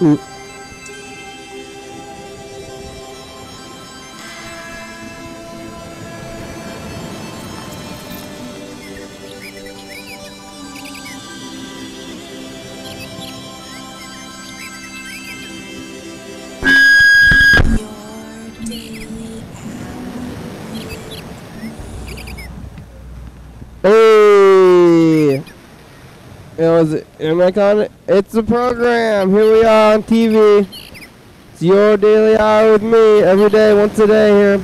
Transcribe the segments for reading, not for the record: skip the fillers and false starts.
Ooh. Hey! Am I on it? It's a program. Here we are on TV. It's your daily hour with me every day, once a day here.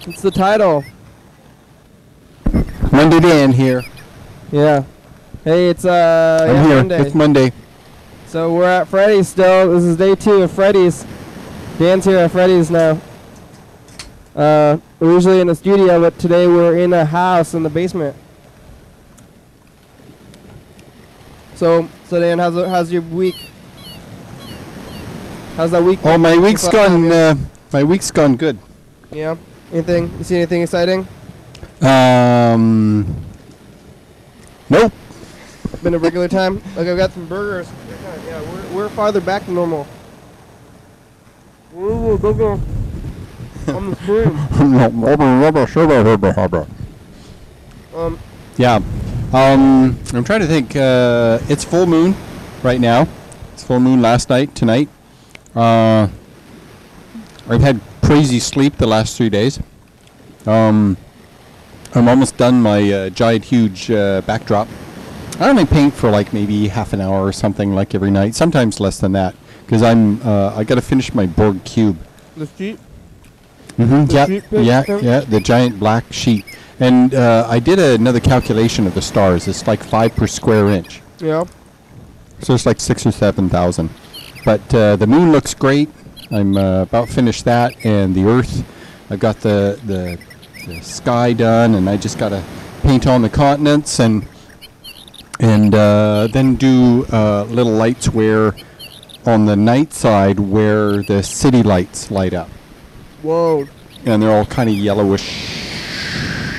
It's the title. Monday Dan here. Yeah. Hey, it's I'm here. Monday. It's Monday. So we're at Freddy's still. This is day 2 of Freddy's. Dan's here at Freddy's now. We're usually in the studio, but today we're in a house in the basement. So Dan, how's your week? How's that week? Oh, my week's gone. My week's gone good. Yeah. Anything? You see anything exciting? Nope. Been a regular time. Like I've got some burgers. Yeah, we're farther back than normal. Ooh, go. On the screen. Yeah. I'm trying to think. It's full moon right now. It's full moon last night, tonight. I've had crazy sleep the last 3 days. I'm almost done my giant, huge backdrop. I only paint for like maybe half an hour or something like every night. Sometimes less than that, because I got to finish my Borg cube. The sheet. Mm-hmm. Yeah. The giant black sheet. And I did another calculation of the stars. It's like 5 per square inch. Yeah. So it's like 6,000 or 7,000. But the moon looks great. I'm about finished that, and the Earth. I've got the sky done, and I just got to paint on the continents and then do little lights where on the night side where the city lights light up. Whoa. And they're all kind of yellowish.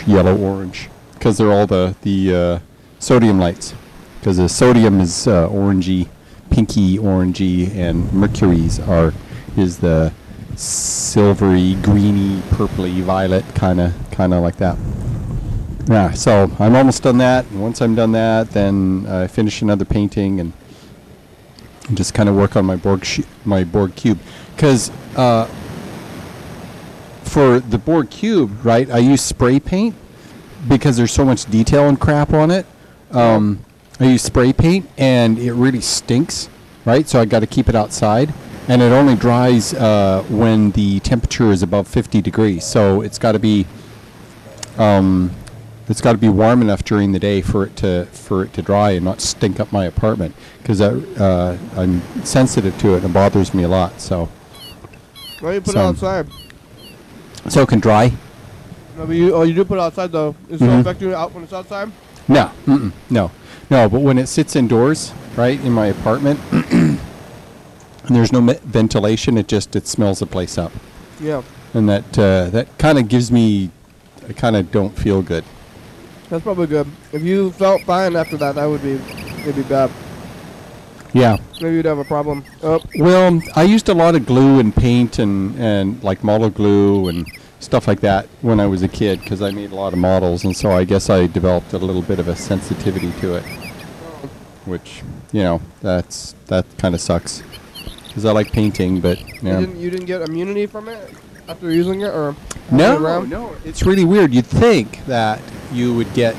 Yellow-orange, because they're all the sodium lights, because the sodium is orangey, pinky orangey, and Mercury's is the silvery, greeny, purpley, violet, kind of like that. Yeah, so I'm almost done that, and once I'm done that, then I finish another painting and just kind of work on my Borg cube, because for the Borg cube, right, I use spray paint because there's so much detail and crap on it. I use spray paint, and it really stinks, right? So I got to keep it outside, and it only dries when the temperature is above 50 degrees. So it's got to be warm enough during the day for it to dry and not stink up my apartment, because I'm sensitive to it and it bothers me a lot. So why do you put it outside? So it can dry. No, but you do put it outside though. Is it affect you out when it's outside? No, no. But when it sits indoors, right, in my apartment, and there's no ventilation, it smells the place up. Yeah. And that kind of gives me, I kind of don't feel good. That's probably good. If you felt fine after that, it'd be bad. Yeah. Maybe you'd have a problem. Oh. Well, I used a lot of glue and paint and like model glue and stuff like that when I was a kid, because I made a lot of models, and so I guess I developed a little bit of a sensitivity to it, which, that kind of sucks, because I like painting, but yeah. You didn't get immunity from it after using it, or no, it's really weird. You'd think that you would get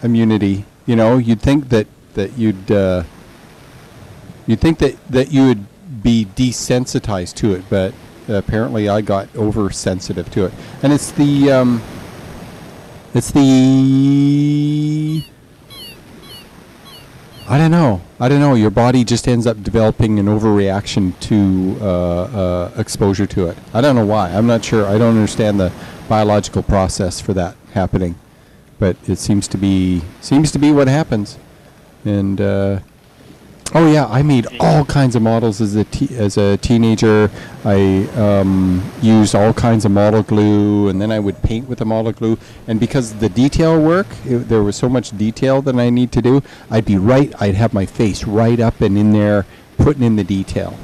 immunity. You'd think that you'd think that you would be desensitized to it, but apparently I got oversensitive to it. And it's the I don't know. Your body just ends up developing an overreaction to exposure to it. I don't know why. I'm not sure. I don't understand the biological process for that happening, but it seems to be what happens. And oh yeah, I made all kinds of models as a teenager. I used all kinds of model glue, and then I would paint with the model glue. And because of the detail work, there was so much detail that I need to do. I'd have my face right up and in there, putting in the detail.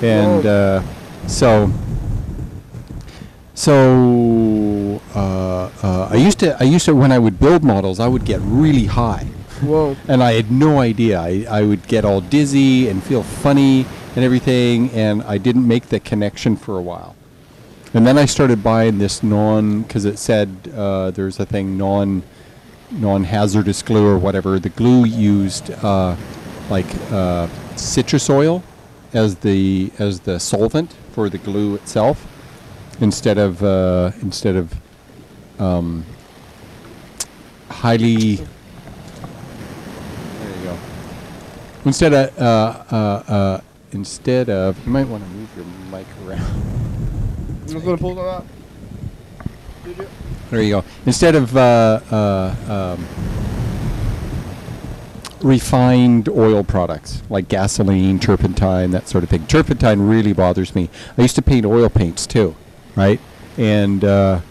And I used to when I would build models, I would get really high. Whoa. And I had no idea. I would get all dizzy and feel funny and everything, and I didn't make the connection for a while. And then I started buying this because it said there's a thing, non-hazardous glue or whatever. The glue used citrus oil as the solvent for the glue itself, instead of highly. There you go. Instead of, you might want to move your mic around. I'm just gonna pull that up. There you go. Instead of refined oil products like gasoline, turpentine, that sort of thing. Turpentine really bothers me. I used to paint oil paints too, right? And I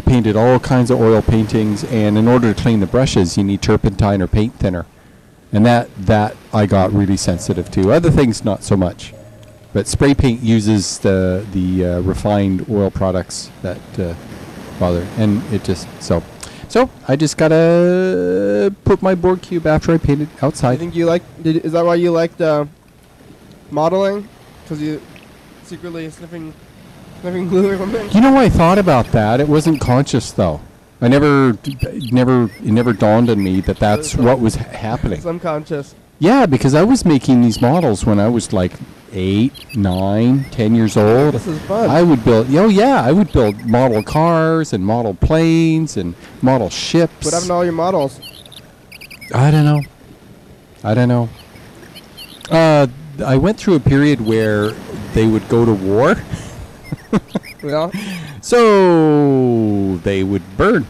painted all kinds of oil paintings, and in order to clean the brushes, you need turpentine or paint thinner. And that I got really sensitive to. Other things, not so much. But spray paint uses the refined oil products that bother, and it just so I just gotta put my board cube after I paint it outside. I think you is that why you liked modeling? Because you secretly sniffing glue or something? You know, I thought about that. It wasn't conscious though. It never dawned on me that that's what was happening. It's unconscious. Yeah, because I was making these models when I was like 8, 9, 10 years old. This is fun. I would build, I would build model cars and model planes and model ships. What happened to all your models? I don't know. I went through a period where they would go to war. Yeah. So they would burn.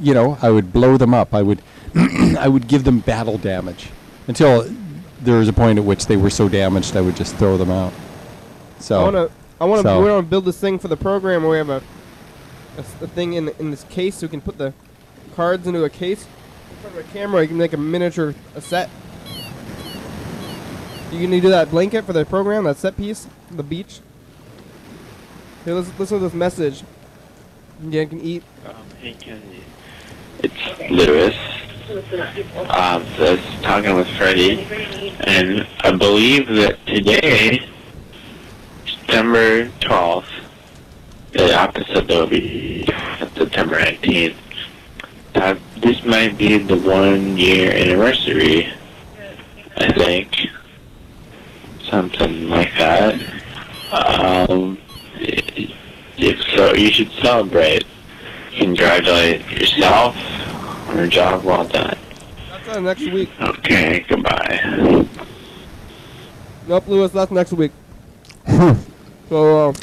You know, I would blow them up. I would I would give them battle damage until there was a point at which they were so damaged I would just throw them out. So I want to build this thing for the program where we have a thing in this case, so we can put the cards into a case in front of a camera. You can make a set. You can do that blanket for the program, that set piece, the beach. Here, listen to this message. Yeah, I can eat. Hey, Kennedy. It's Lewis. Just talking with Freddy, and I believe that today, September 12th, the opposite will be September 19th. This might be the 1 year anniversary, I think. Something like that. If so, you should celebrate. Congratulate yourself on a job well done. That's next week. Okay, goodbye. Nope, Lewis, that's next week. So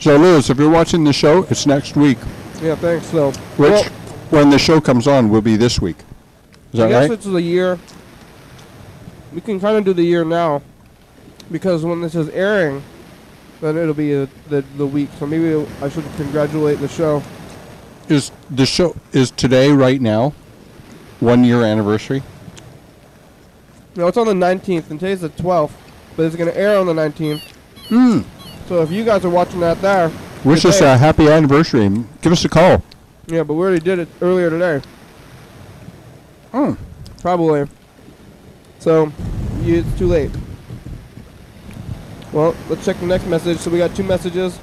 Lewis, if you're watching the show, it's next week. Yeah, thanks. So, Which, when the show comes on, will be this week. Is that right? I guess it's a year. We can kind of do the year now, because when this is airing, then it'll be the week. So maybe I should congratulate the show. Is today, right now, 1 year anniversary? No, it's on the 19th, and today's the 12th, but it's going to air on the 19th. So if you guys are watching that there, wish us a happy anniversary and give us a call. Yeah, but we already did it earlier today. Probably. So, it's too late. Well, let's check the next message. So we got 2 messages.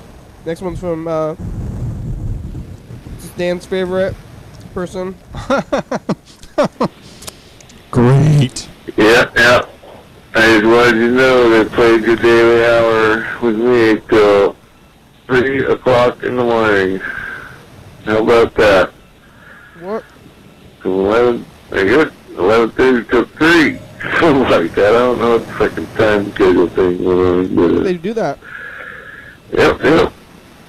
Next one's from Dan's favorite person. Great. Yeah. I just wanted you to know they played your daily hour with me till 3 o'clock in the morning. How about that? What? From 11, I guess 11:30 till 3. Something like that. I don't know what the fucking time schedule thing was on. But They do that. Yep.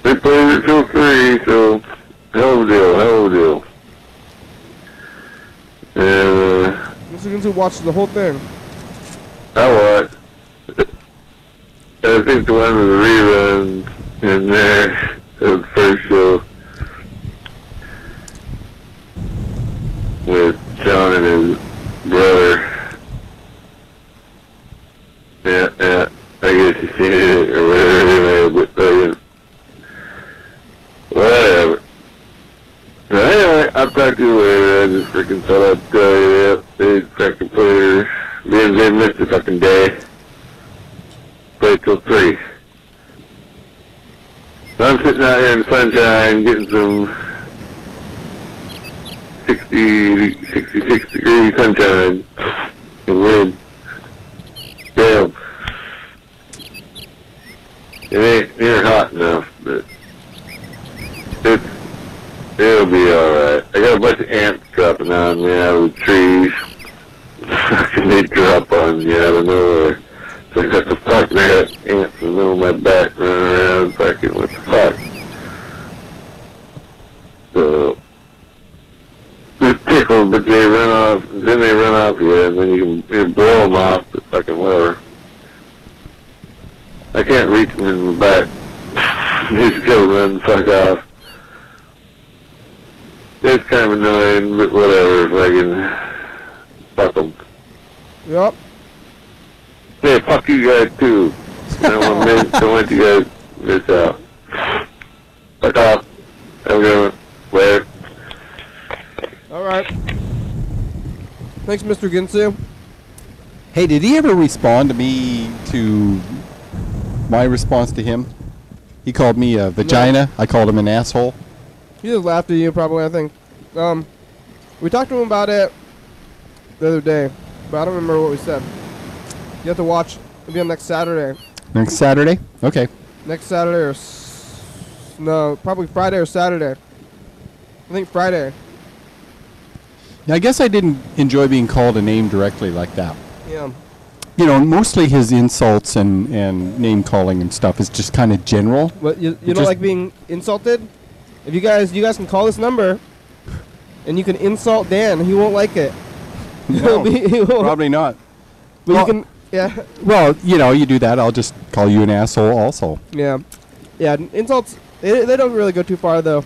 They played it till 3, so hell of a deal. And, Mr. Ginsu watches the whole thing. I watched. I think the one with the reruns in there of the first show with John and his brother. so that, they fucking play, they missed the fucking day. Play till 3. So I'm sitting out here in the sunshine getting some 66 degree sunshine and wind. Damn. It ain't near hot enough, but it'll be alright. I got a bunch of ants dropping on me out of the trees. They drop on me out of nowhere. So I got the fucking ants in the middle of my back running around fucking what the fuck. So just tickle, but they run off, then they run off you, and then you can blow them off, but fucking whatever. I can't reach them in the back. They just go run the fuck off. It's kind of annoying, but whatever, fucking fuck them. Yep. Hey, fuck you guys too. I don't want you guys to miss out. Fuck off. Have a good one. Later. Alright. Thanks, Mr. Ginsu. Hey, did he ever respond to me, to my response to him? He called me a vagina. I called him an asshole. He just laughed at you, probably, I think. We talked to him about it the other day, but I don't remember what we said. You have to watch. It'll be on next Saturday. Next Saturday? Okay. Next Saturday or... no, probably Friday or Saturday. I think Friday. Yeah, I guess I didn't enjoy being called a name directly like that. Yeah. You know, mostly his insults and name calling and stuff is just kind of general. But you don't like being insulted? If you guys can call this number, and you can insult Dan. He won't like it. No, he won't. probably not. But Well, you can, yeah. Well, you know, you do that, I'll just call you an asshole also. Yeah. Yeah, insults, they don't really go too far, though.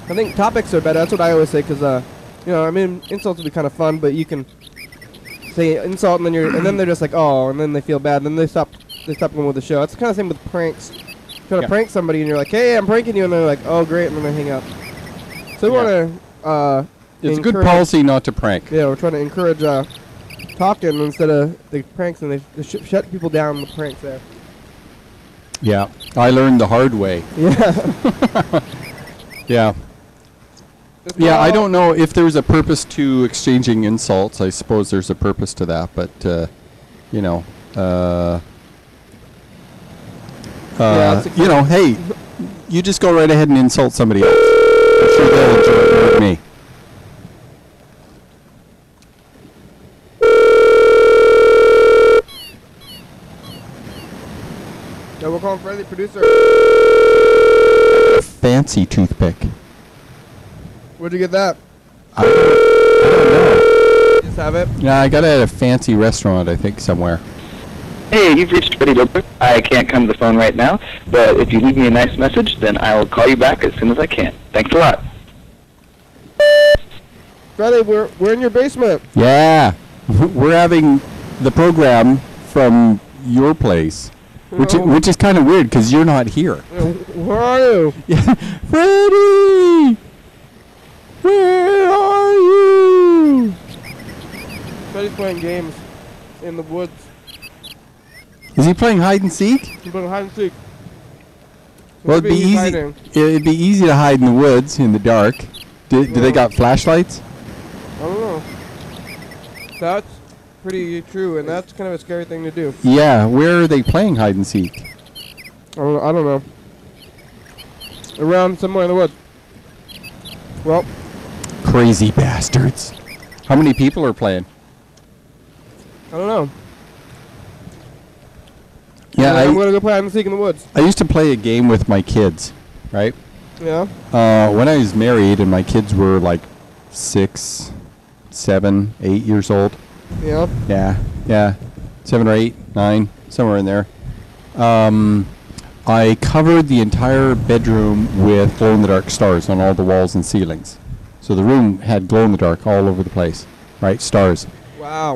I think topics are better. That's what I always say, because, you know, I mean, insults would be kind of fun, but you can say insult, and then they're just like, oh, and then they feel bad, and then they stop going with the show. It's kind of the same with pranks. You try to prank somebody, and you're like, hey, I'm pranking you, and they're like, oh, great, and then they hang up. So we want to, it's a good policy not to prank. Yeah, we're trying to encourage, talking instead of the pranks, and they shut people down with pranks there. Yeah, I learned the hard way. Yeah. Yeah. Yeah, I don't know if there's a purpose to exchanging insults. I suppose there's a purpose to that, but, you know, you know, hey, you just go right ahead and insult somebody else. I'm sure they'll enjoy it more than me. Yeah, we'll call him Freddy, producer. Fancy toothpick. Where'd you get that? I don't know. You just have it? Yeah, I got it at a fancy restaurant, I think, somewhere. Hey, you've reached Freddy. I can't come to the phone right now, but if you leave me a nice message, then I will call you back as soon as I can. Thanks a lot. Freddy, we're in your basement. Yeah, we're having the program from your place, which is kind of weird because you're not here. Where are you? Yeah, Freddy, where are you? Freddy's playing games in the woods. Is he playing hide and seek? He's playing hide and seek. So Well, it'd be he's easy. hiding. It'd be easy to hide in the woods in the dark. Do they got flashlights? I don't know. That's pretty true, and that's kind of a scary thing to do. Yeah, where are they playing hide and seek? I don't know. Around somewhere in the woods. Well, Crazy bastards. How many people are playing? I don't know. Yeah, I'm gonna go play hide and seek in the woods. I used to play a game with my kids, right? Yeah. When I was married and my kids were like 6, 7, 8 years old. Yeah. Yeah. 7 or 8, 9, somewhere in there. I covered the entire bedroom with glow-in-the-dark stars on all the walls and ceilings. So the room had glow-in-the-dark all over the place, right? Stars. Wow.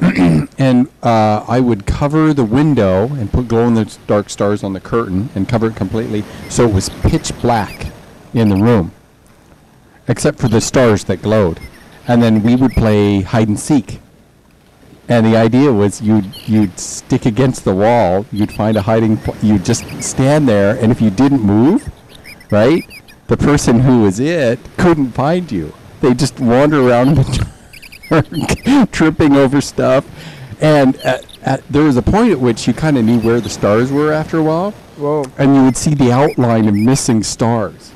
And I would cover the window and put glow-in-the-dark stars on the curtain and cover it completely so it was pitch black in the room, except for the stars that glowed. and then we would play hide and seek. And the idea was you'd stick against the wall, you'd find a you'd just stand there, and if you didn't move, right, the person who was it couldn't find you. They just wander around the dark, tripping over stuff. And there was a point at which you kind of knew where the stars were after a while. Whoa. And you would see the outline of missing stars.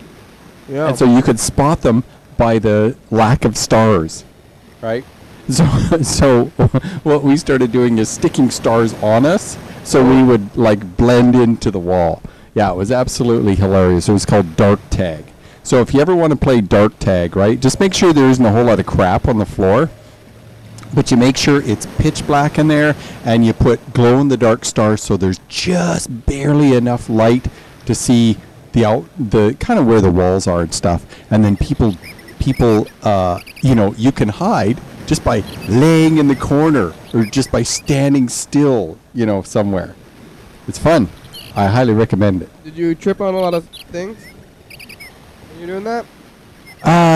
Yeah. And so you could spot them by the lack of stars, right? So what we started doing is sticking stars on us, so we would like blend into the wall. Yeah, it was absolutely hilarious. It was called dark tag. So if you ever want to play dark tag, right, just make sure there isn't a whole lot of crap on the floor, but you make sure it's pitch black in there, and you put glow in the dark stars so there's just barely enough light to see the kind of where the walls are and stuff. And then people you can hide just by laying in the corner or just by standing still, somewhere. It's fun. I highly recommend it. Did you trip on a lot of things when you're doing that?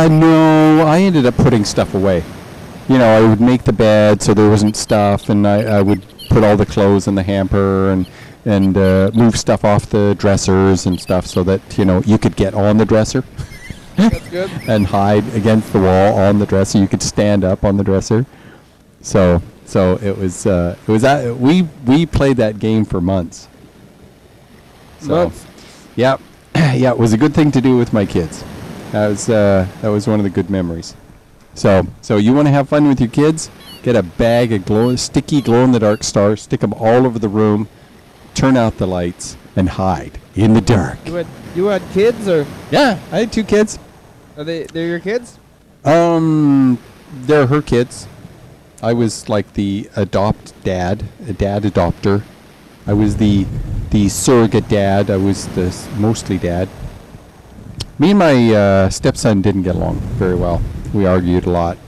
No, I ended up putting stuff away. I would make the bed so there wasn't stuff, and I would put all the clothes in the hamper and move stuff off the dressers and stuff so that, you could get on the dresser. That's good. And hide against the wall on the dresser. You could stand up on the dresser. So we played that game for months. Months. Yeah, yeah, it was a good thing to do with my kids. That was one of the good memories. So you want to have fun with your kids? Get a bag of sticky glow in the dark stars, stick them all over the room, turn out the lights, and hide in the dark. You had kids, or? Yeah, I had 2 kids. They're your kids? They're her kids. I was like the dad adopter. I was the surrogate dad. I was the mostly dad. Me and my stepson didn't get along very well. We argued a lot.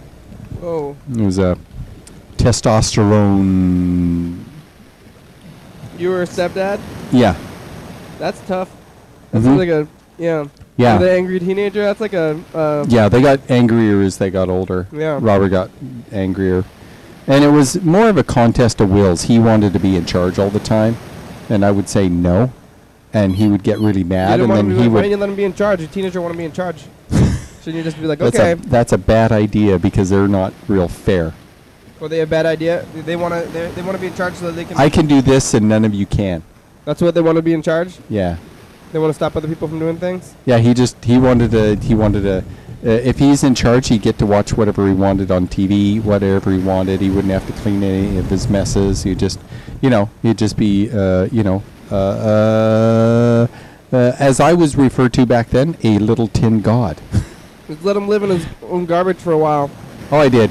Oh. It was a testosterone. You were a stepdad? Yeah. That's tough. That's like a Yeah. The angry teenager. That's like a. Yeah, they got angrier as they got older. Yeah. Robert got angrier, and it was more of a contest of wills. He wanted to be in charge all the time, and I would say no, and he would get really mad, and then he would. Why didn't you let him be in charge? A teenager want to be in charge. Shouldn't you just be like, okay? That's a bad idea because they're not real fair. Or they have a bad idea. They want to be in charge so that they can. I can do this, and none of you can. That's what they want to be in charge. Yeah. They want to stop other people from doing things? Yeah, he wanted to, if he's in charge, he'd get to watch whatever he wanted on TV, whatever he wanted. He wouldn't have to clean any of his messes. He'd just, he'd just be, as I was referred to back then, a little tin god. Just let him live in his own garbage for a while. Oh, I did.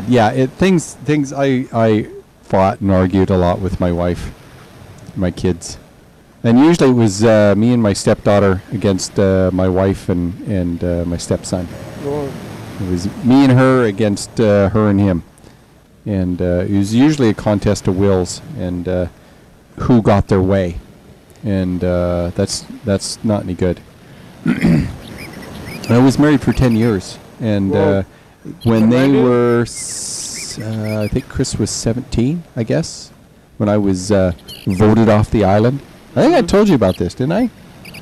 Yeah, things I fought and argued a lot with my wife, my kids. And usually it was me and my stepdaughter against my wife and my stepson. Whoa. It was me and her against her and him. And it was usually a contest of wills and who got their way. And that's not any good. I was married for 10 years. And when they were, I think Chris was 17, I guess, when I was voted off the island. I think I told you about this, didn't I?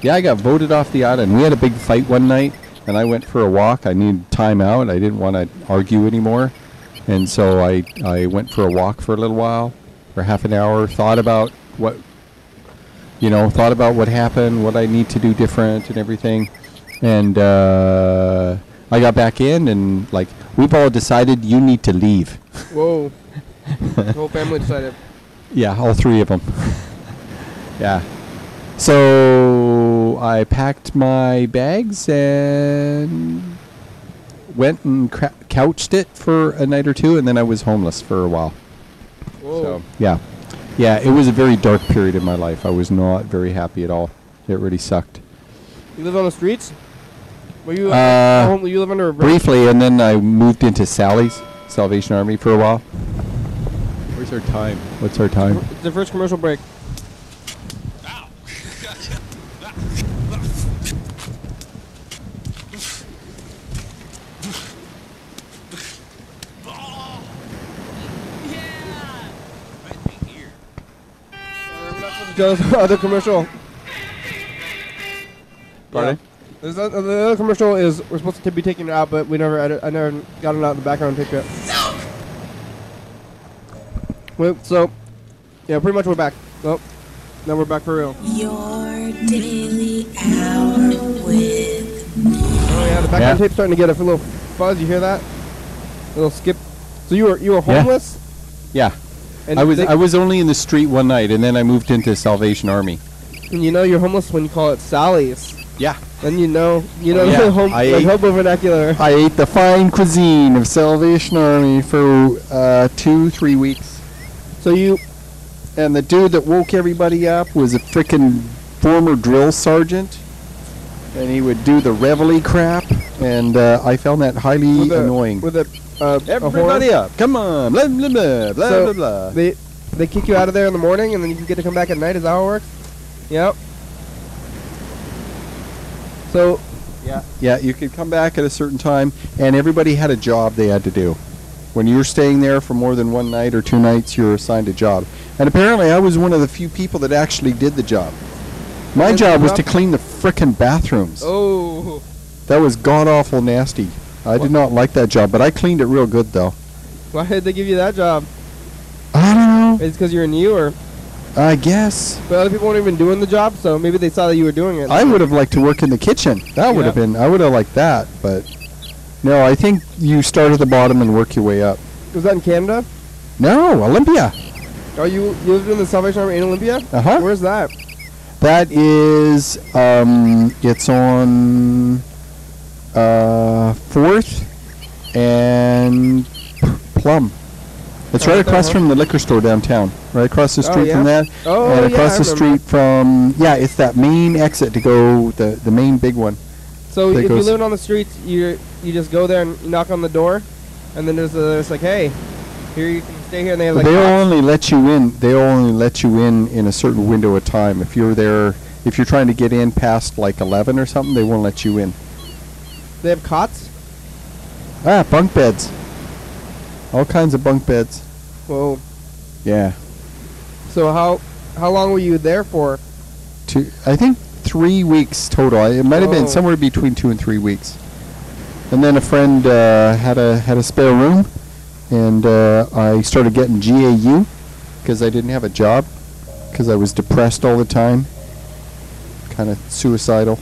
Yeah, I got voted off the island. We had a big fight one night, and I went for a walk. I needed time out. I didn't want to argue anymore. And so I went for a walk for a little while, for half an hour, thought about what happened, what I need to do different and everything. And I got back in, and, we've all decided you need to leave. Whoa. The whole family decided. Yeah, all 3 of them. Yeah. So I packed my bags and went and couched it for a night or 2, and then I was homeless for a while. Whoa. So, yeah. Yeah, it was a very dark period in my life. I was not very happy at all. It really sucked. You lived on the streets? Were you you live under a bridge? Briefly, and then I moved into Sally's, Salvation Army, for a while. Where's our time? What's our time? It's the first commercial break. goes the other commercial. Pardon? Yeah. The other commercial is we're supposed to be taking it out, but I never got it out in the background and take it. Well, so, yeah, pretty much we're back. Oh, now we're back for real. Your daily hour with Oh yeah, the background tape's starting to get a little fuzz. You hear that? A little skip. So you were homeless? Yeah. And I was only in the street one night, and then I moved into Salvation Army. And you know you're homeless when you call it Sally's. Yeah. Then you know yeah. the hobo vernacular. I ate the fine cuisine of Salvation Army for 2-3 weeks. So you... And the dude that woke everybody up was a frickin' former drill sergeant. And he would do the reveille crap. And I found that highly annoying. With everybody up. Come on. Blah, blah, blah, blah, so blah, blah. They kick you out of there in the morning, and then you get to come back at night. Is that how it works? Yep. So... Yeah, you could come back at a certain time, and everybody had a job they had to do. When you were staying there for more than one night or 2 nights, you were assigned a job. And apparently I was one of the few people that actually did the job. My job was to clean the frickin' bathrooms. Oh. That was god-awful nasty. I did not like that job, but I cleaned it real good, though. Why did they give you that job? I don't know. It's because you're new, or... I guess. But other people weren't even doing the job, so maybe they saw that you were doing it. I would have liked to work in the kitchen. That would have been... I would have liked that, but... No, I think you start at the bottom and work your way up. Was that in Canada? No, Olympia. Oh, you lived in the Salvation Army in Olympia? Uh-huh. Where's that? That is, it's on 4th and Plum. It's right across from the liquor store downtown. Right across the street from that. Oh, and across the street from, it's that main exit to go, the main big one. So if you live on the streets, you just go there and you knock on the door, and then there's like, hey, here you can stay here, and they have like... They'll only let you in. They'll only let you in a certain window of time. If you're there, if you're trying to get in past like 11 or something, they won't let you in. They have cots? Bunk beds. All kinds of bunk beds. Whoa. Yeah. So how long were you there for? I think 3 weeks total. It might have been somewhere between 2 and 3 weeks. And then a friend had a spare room, and I started getting GAU because I didn't have a job because I was depressed all the time, kind of suicidal.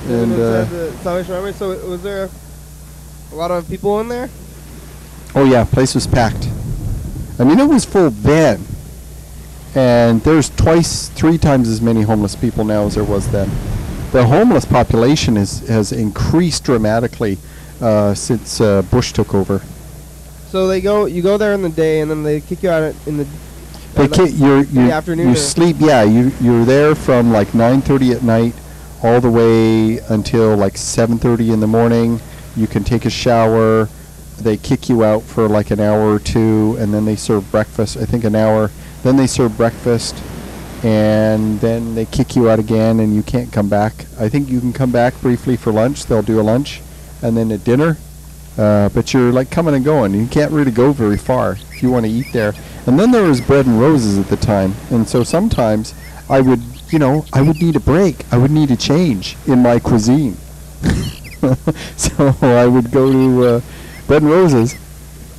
And the Salvation Army. So was there a lot of people in there? Oh yeah, place was packed. I mean, it was full then. And there's 3 times as many homeless people now as there was then. The homeless population has increased dramatically since Bush took over. So you go there in the day, and then they kick you out in the afternoon. You sleep. Yeah, you're there from like 9:30 at night all the way until like 7:30 in the morning. You can take a shower. They kick you out for like an hour or 2, and then they serve breakfast. I think an hour. Then they serve breakfast, and then they kick you out again, and you can't come back. I think you can come back briefly for lunch. They'll do a lunch, and then a dinner. But you're like coming and going. You can't really go very far if you want to eat there. And then there was Bread and Roses at the time, and so sometimes I would need a break. I would need a change in my cuisine. So I would go to Bread and Roses,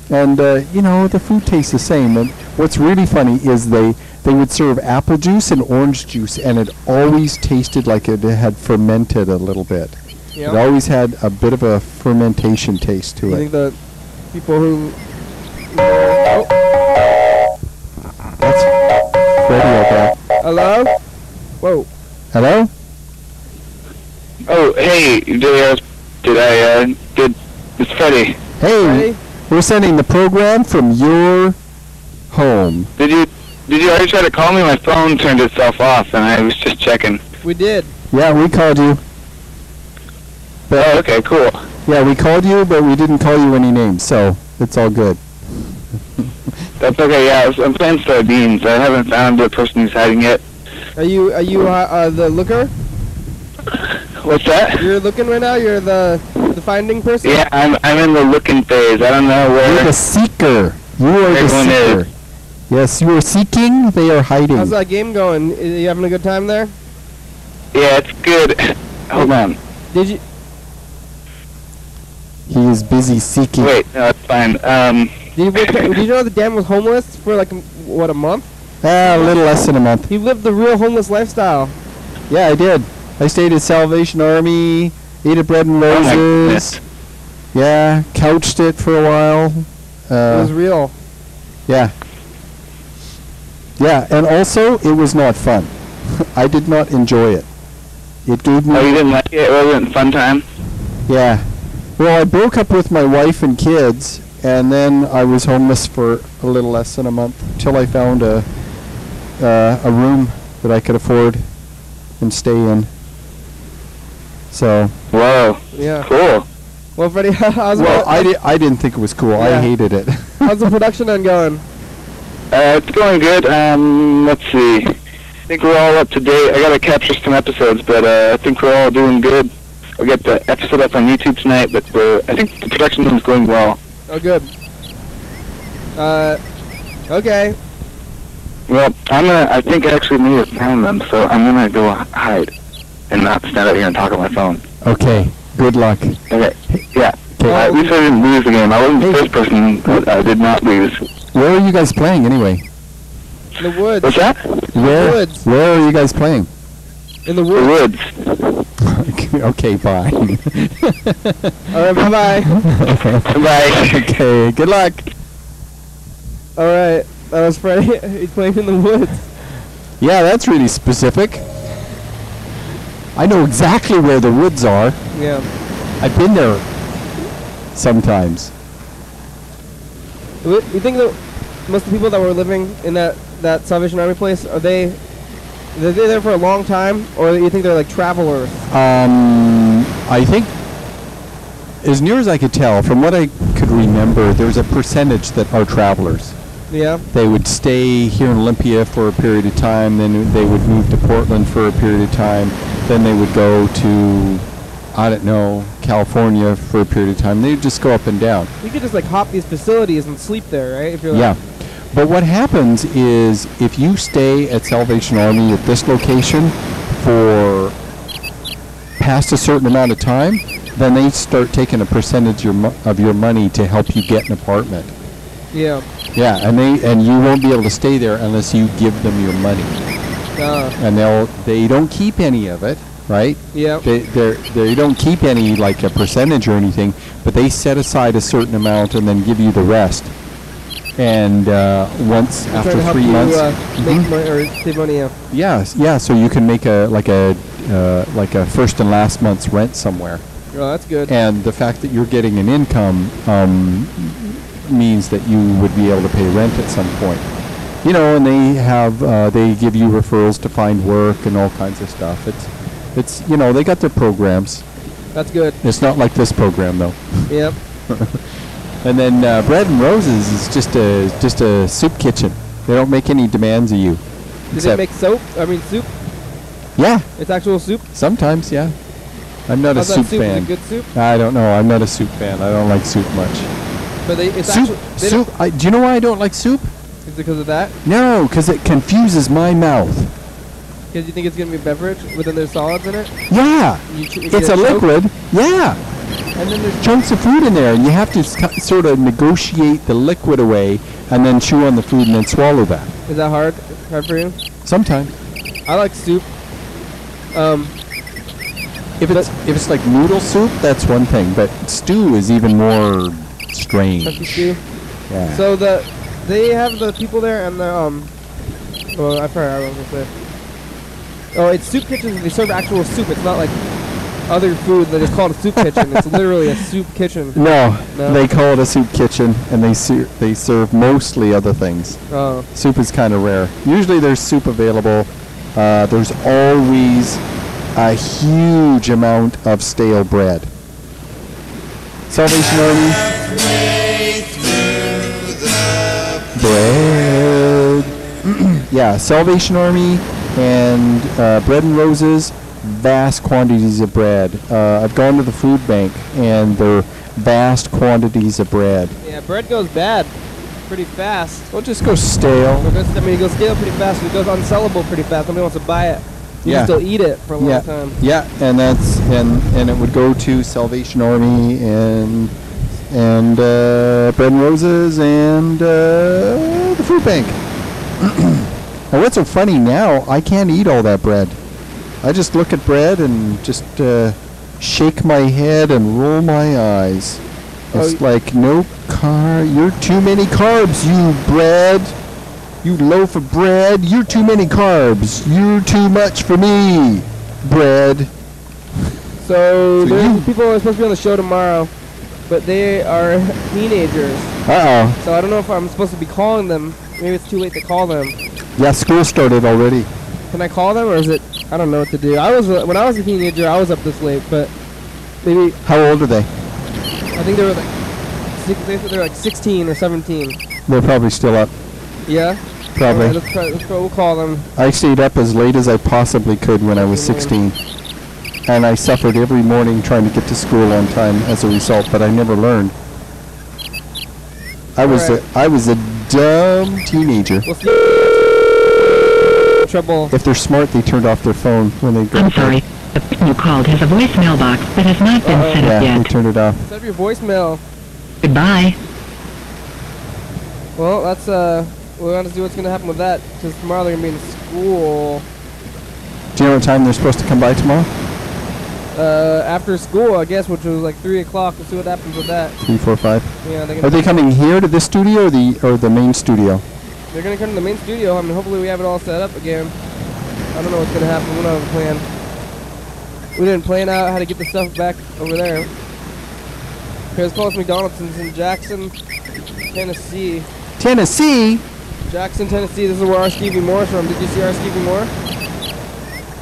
and the food tastes the same. And what's really funny is they would serve apple juice and orange juice, and it always tasted like it had fermented a little bit. Yep. It always had a bit of a fermentation taste to it. I think the people who... That's Freddy out there. Hello? Whoa. Hello? Oh, hey, it's Freddy. Hey, Freddy? We're sending the program from your home. Did you already try to call me? My phone turned itself off, and I was just checking. We did. Yeah, we called you. But okay, cool. Yeah, we called you, but we didn't call you any names, so it's all good. That's okay. Yeah, I'm playing sardines. I haven't found the person who's hiding yet. Are you the looker? What's that? You're looking right now. You're the finding person. Yeah, I'm in the looking phase. I don't know where. You're the seeker. You are the seeker. Yes, you are seeking, they are hiding. How's that game going? You having a good time there? Yeah, it's good. Hold on. Did you? He is busy seeking. Wait, no, it's fine. Did you know the Dan was homeless for like what, a month? A little less than a month. He lived the real homeless lifestyle. Yeah, I did. I stayed at Salvation Army, ate at Bread and Oh my Roses. Yeah, couched it for a while. It was real. Yeah. Yeah, and also, it was not fun. I did not enjoy it. It gave me... Oh, you didn't like it? It wasn't a fun time? Yeah. Well, I broke up with my wife and kids, and then I was homeless for a little less than a month, till I found a room that I could afford and stay in. So... Whoa. Yeah. Cool. Well, Freddy, how's Well, I didn't think it was cool. Yeah. I hated it. how's the production end going? It's going good. Let's see. I think we're all up to date. I gotta capture some episodes, but I think we're all doing good. I'll get the episode up on YouTube tonight, but I think the production is going well. Oh, good. Okay. Well, I think I actually may have found them, so I'm gonna go hide and not stand out here and talk on my phone. Okay. Good luck. Okay. Yeah. Okay. At least I didn't lose the game. I wasn't the first person, but I did not lose. Where are you guys playing anyway? In the woods. What's that? Where? woods. Where are you guys playing? In the The woods. woods. Okay, bye. All right, bye-bye. Bye. Okay, good luck. All right, that was Freddy. He's playing in the woods. Yeah, that's really specific. I know exactly where the woods are. Yeah. I've been there sometimes. You think that most of the people that were living in that Salvation Army place, are they there for a long time, or you think they're like travelers? I think, as near as I could tell, from what I could remember, there's a percentage that are travelers. Yeah. They would stay here in Olympia for a period of time, then they would move to Portland for a period of time, then they would go to, I don't know, California for a period of time. They would just go up and down. You could just like hop these facilities and sleep there, right? If you're Yeah. But what happens is if you stay at Salvation Army at this location for past a certain amount of time, then they start taking a percentage of your money to help you get an apartment. Yeah. Yeah, and you won't be able to stay there unless you give them your money. And they don't keep any of it, right? Yeah. They don't keep any like a percentage or anything, but they set aside a certain amount and then give you the rest. And once after 3 months, make money or save money. Yeah. yeah. So you can make a first and last month's rent somewhere. Oh, that's good. And the fact that you're getting an income means that you would be able to pay rent at some point. You know, and they give you referrals to find work and all kinds of stuff. It's they got their programs. That's good. It's not like this program though. Yep. And then Bread and Roses is just a soup kitchen. They don't make any demands of you. Do they make soap? I mean soup? Yeah. It's actual soup? Sometimes, yeah. I'm not How's a soup that soup? fan. Is it good soup? I don't know. I'm not a soup fan. I don't like soup much. But it's soup. Soup. Do you know why I don't like soup? Is it because of that? No, because it confuses my mouth. Because you think it's going to be a beverage, but then there's solids in it? Yeah. It's a liquid. Yeah. And then there's chunks of food in there, and you have to sort of negotiate the liquid away, and then chew on the food, and then swallow that. Is that hard for you? Sometimes. I like soup. If it's like noodle soup, that's one thing, but stew is even more strange. Chunky stew. Yeah. So they have the people there, and the well, I forgot what I was gonna say. Oh, it's soup kitchens, and they serve actual soup. It's not like other food that is called a soup kitchen. It's literally a soup kitchen. No, they call it a soup kitchen, and they serve mostly other things. Oh. Soup is kind of rare. Usually there's soup available. There's always a huge amount of stale bread. Salvation Army. Bread. Yeah, Salvation Army and Bread and Roses. Vast quantities of bread. I've gone to the food bank, and they're vast quantities of bread. Yeah, bread goes bad. pretty fast. Well, just go stale. It goes stale pretty fast. It goes unsellable pretty fast. Nobody wants to buy it. You Yeah. can still eat it for a long time. Yeah, and that's and it would go to Salvation Army and Bread and Roses and the food bank. And what's so funny now? I can't eat all that bread. I just look at bread and just shake my head and roll my eyes. It's like no you're too many carbs, you bread. You loaf of bread, you're too many carbs. You're too much for me, bread. So there's people who are supposed to be on the show tomorrow, but they are teenagers. Uh-oh. So I don't know if I'm supposed to be calling them. Maybe it's too late to call them. Yeah, school started already. Can I call them, or is it? I don't know what to do. When I was a teenager, I was up this late, but maybe. How old are they? I think they were they're like 16 or 17. They're probably still up. Yeah. Probably. Right, we'll call them. I stayed up as late as I possibly could when I was 16. And I suffered every morning trying to get to school on time as a result, but I never learned. I was a dumb teenager. We'll see. Trouble. If they're smart, they turned off their phone when they go. I'm sorry. The person you called has a voicemail box that has not been set up Yeah, they yet. turned it off. Set up your voicemail. Goodbye. Well, that's we're gonna see what's gonna happen with that, because tomorrow they're gonna be in school. Do you know what time they're supposed to come by tomorrow? After school, I guess, which was like 3 o'clock. We'll see what happens with that. 3, 4, 5. Yeah, Are they coming here to this studio or the main studio? They're gonna come to the main studio. I mean, hopefully we have it all set up again. I don't know what's gonna happen. We don't have a plan. We didn't plan out how to get the stuff back over there. Here's close McDonald's in Jackson, Tennessee. Tennessee? Jackson, Tennessee. This is where our Stevie Moore's from. Did you see our Stevie Moore?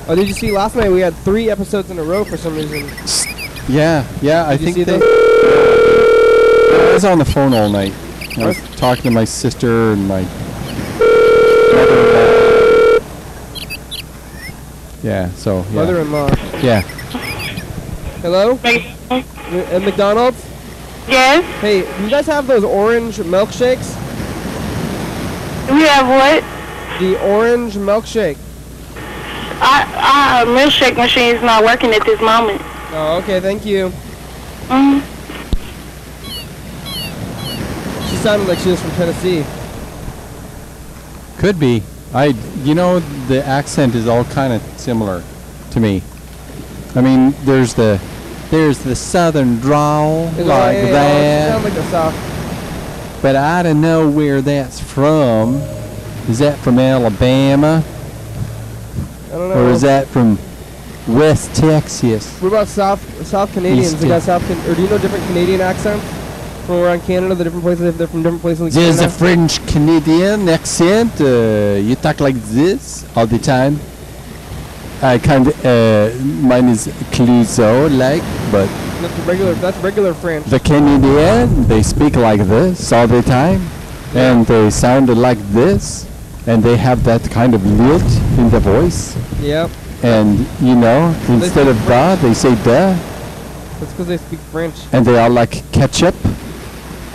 Oh, did you see last night we had 3 episodes in a row for some reason? Yeah, I think see they. those? I was on the phone all night. I was talking to my sister and my mother-in-law. Yeah, so yeah. Mother-in-law. Yeah. Hello? At McDonald's? Yes? Hey, do you guys have those orange milkshakes? We have what? The orange milkshake. Our milkshake machine is not working at this moment. Oh, okay, thank you. Mm-hmm. She sounded like she was from Tennessee. Could be. The accent is all kind of similar to me. I mean, there's the southern drawl like It that. sounds like the South. But I don't know where that's from. Is that from Alabama? I don't know. Or is that from West Texas? What about South Canadians? East They got or do you know different Canadian accents from around Canada? The different places, they're from different places in There's Canada. a French Canadian accent. You talk like this all the time. Mine is Clouseau like, but That's regular French. the Canadian, they speak like this all the time, and they sound like this, and they have that kind of lilt in the voice, Yep. and instead of da, they say da, That's because they speak French. and they all like ketchup,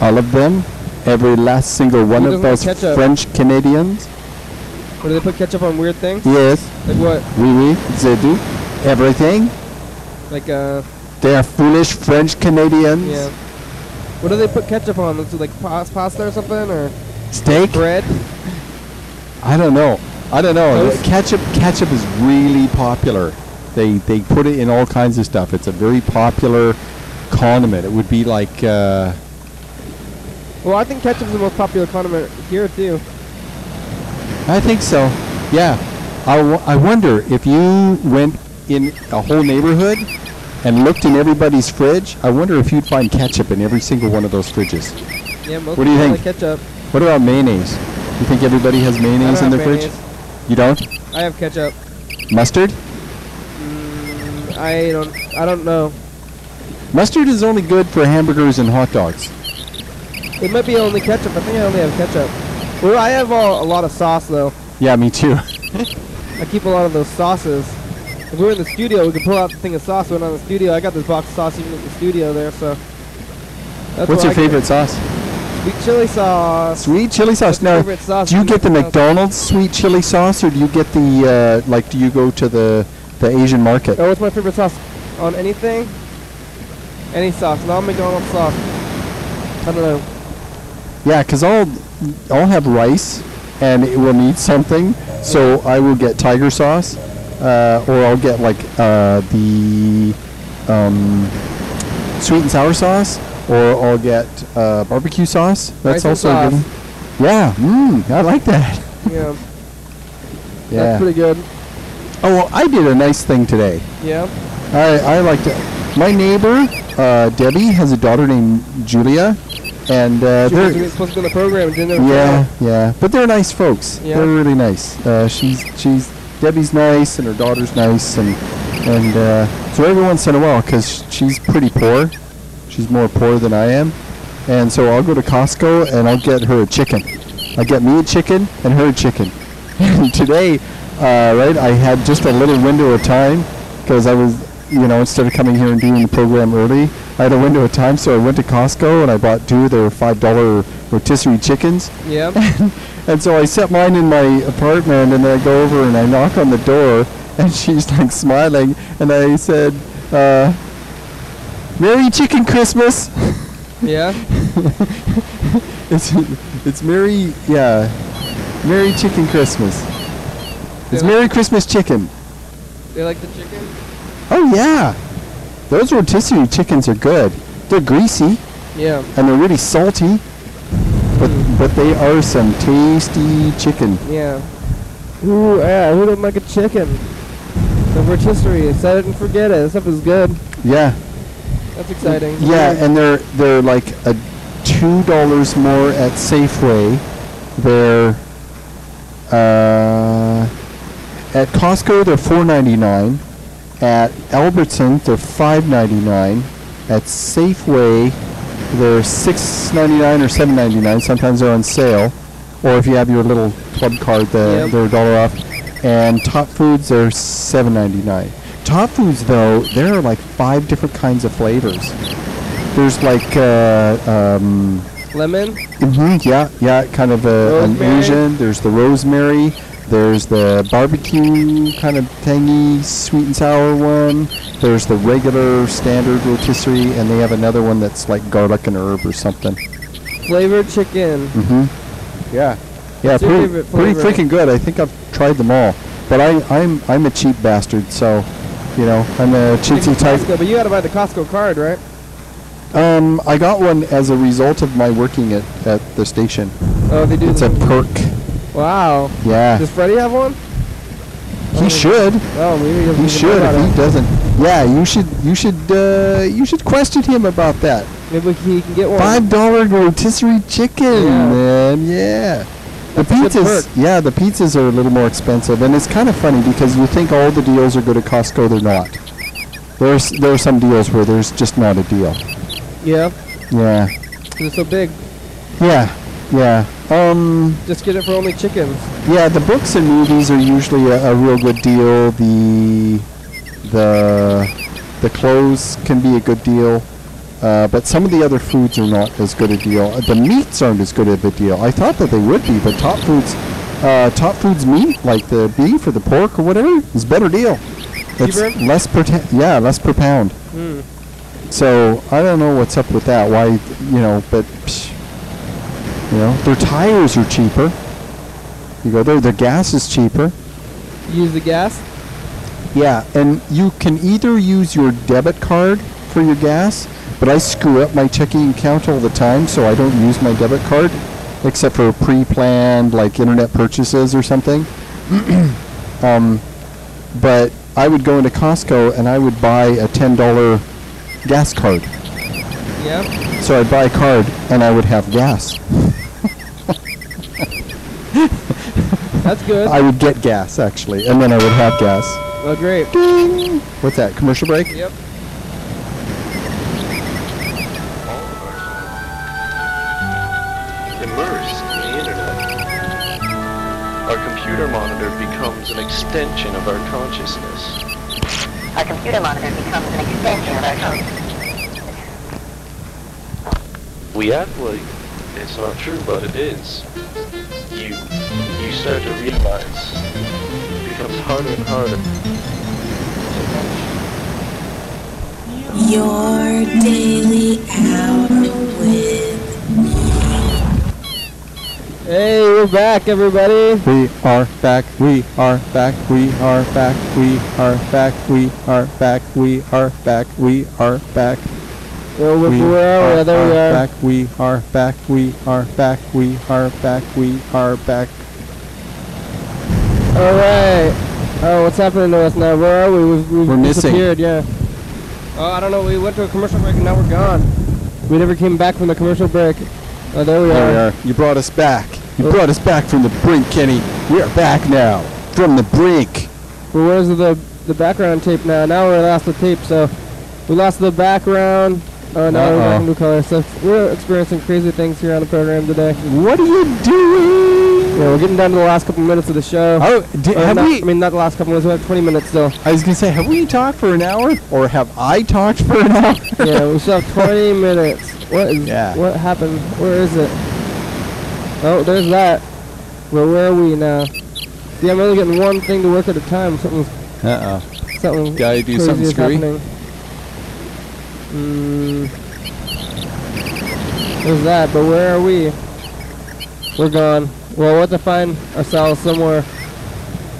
all of them, every last single one Who of doesn't like those ketchup? French Canadians. Or do they put ketchup on weird things? Yes, Like what? oui, they do everything. Like They are foolish French Canadians. yeah. What do they put ketchup on? Is it like pasta or something, or Steak? bread? I don't know. Toast? Ketchup is really popular. They put it in all kinds of stuff. It's a very popular condiment. It would be like Well, I think ketchup's the most popular condiment here too. I think so. Yeah. I wonder if you went in a whole neighborhood and looked in everybody's fridge, I wonder if you'd find ketchup in every single one of those fridges. Yeah, most What do you people think? like ketchup. What about mayonnaise? You think everybody has mayonnaise I in don't their have fridge? mayonnaise. You don't? I have ketchup. Mustard? I don't know. Mustard is only good for hamburgers and hot dogs. It might be only ketchup. I think I only have ketchup. Well, I have a lot of sauce though. Yeah, me too. I keep a lot of those sauces. If we were in the studio, we could pull out the thing of sauce. When in the studio, I got this box of sauce even in the studio there. So. That's What's what your I get. favorite sauce? Sweet chili sauce. Sweet chili sauce. What's your Now, favorite sauce do you from get the McDonald's? McDonald's sweet chili sauce, or do you get the like? Do you go to the Asian market? Oh, what's my favorite sauce on anything? Any sauce, not McDonald's sauce. I don't know. Yeah, 'cause I'll have rice, and it will need something, so I will get tiger sauce, or I'll get like the sweet and sour sauce, or I'll get barbecue sauce. That's Rice and also good. sauce. Yeah, I like that. Yeah. Yeah. That's pretty good. Oh, well, I did a nice thing today. Yeah. I liked it. My neighbor, Debbie, has a daughter named Julia, and She they're was supposed to be in the program and didn't ever yeah, show yeah, but they're nice folks. Yeah. They're really nice. She's Debbie's nice, and her daughter's nice, and so every once in a while, 'cause she's pretty poor, she's more poor than I am, and so I'll go to Costco and I'll get her a chicken. I get me a chicken and her a chicken. And today, right, I had just a little window of time, because I was, instead of coming here and doing the program early, I had a window of time, so I went to Costco and I bought 2 of their $5 rotisserie chickens. Yeah. And so I set mine in my apartment, and then I go over and I knock on the door, and she's like smiling, and I said, "Merry Chicken Christmas." Yeah. It's Merry Chicken Christmas. It's Yeah. Merry Christmas Chicken. They like the chicken? Oh yeah, those rotisserie chickens are good. They're greasy Yeah. and they're really salty, but they are some tasty chicken. Yeah. Ooh, yeah, who don't like a chicken? The rotisserie, set it and forget it. This stuff is good. Yeah, That's exciting. yeah, and they're like a $2 more at Safeway. They're at Costco they're $4.99. At Albertsons they're $5.99. At Safeway they're $6.99 or $7.99. Sometimes they're on sale, or if you have your little club card, they're $1 off. And Top Foods they're $7.99. Top Foods though, there are like 5 different kinds of flavors. There's like Lemon? yeah, kind of an Rosemary? Asian. There's the rosemary. There's the barbecue kind of tangy, sweet and sour one. There's the regular standard rotisserie, and they have another one that's like garlic and herb or something. Flavored chicken. Yeah, What's your favorite pretty flavor? freaking good. I think I've tried them all, but I'm a cheap bastard, so I'm a chintzy type. Costco, but you gotta buy the Costco card, right? I got one as a result of my working at the station. Oh, they do. It's a perk. Wow. Yeah. Does Freddy have one? He should. Oh, maybe he doesn't He even should. know about If he it. doesn't, yeah, you should question him about that. Maybe he can get one. $5 rotisserie chicken, Yeah. man. Yeah. The That's a good pizzas, perk. the pizzas are a little more expensive, and it's kind of funny because you think all the deals are good at Costco. They're not. There are some deals where there's just not a deal. Yeah. Yeah. 'Cause it's so big. Yeah. Just get it for only chickens. Yeah, the books and movies are usually a real good deal. The clothes can be a good deal, but some of the other foods are not as good a deal. The meats aren't as good of a deal. I thought that they would be, but Top Foods meat, like the beef or the pork or whatever, is a better deal. It's Cheaper? less per pound. So I don't know what's up with that. Why, but. Their tires are cheaper. You go there, their gas is cheaper. Use the gas. Yeah, and you can either use your debit card for your gas, but I screw up my checking account all the time, so I don't use my debit card, except for pre-planned, like internet purchases or something. But I would go into Costco and I would buy a $10 gas card. Yeah. So I'd buy a card and I would have gas. That's good. I would get gas, actually, and then I would have gas. Oh, great. Ding! What's that, commercial break? Yep. Immersed in the internet. Our computer monitor becomes an extension of our consciousness. Our computer monitor becomes an extension of our consciousness. We act like It's not true, but it is. You start to realize it becomes harder and harder. Your daily hour with Hey, we're back, everybody. We are back. We are back. We are back. We are back. We are back. We are back. We are back. Well, where are we? There we are. Back. We are back. We are back. We are back. We are back. All right. Oh, what's happening to us now? Where are we? We're missing. Disappeared, yeah. Oh, I don't know. We went to a commercial break and now we're gone. We never came back from the commercial break. Oh, there we are. You brought us back. You brought us back from the brink, Kenny. We are back now from the brink. Well, where's the background tape now? Now we lost the tape, so we lost the background. Oh, now we're back in new color. So we're experiencing crazy things here on the program today. What are you doing? Yeah, we're getting down to the last couple minutes of the show. Oh, have we? I mean, not the last couple minutes. We have 20 minutes still. I was gonna say, have we talked for an hour, or have I talked for an hour? Yeah, we still have 20 minutes. What is? Yeah. What happened? Where is it? Oh, there's that. Well, where are we now? See, I'm only getting one thing to work at a time. Something. Gotta do something screwy. There's that, but where are we? We're gone. Well, we'll have to find ourselves somewhere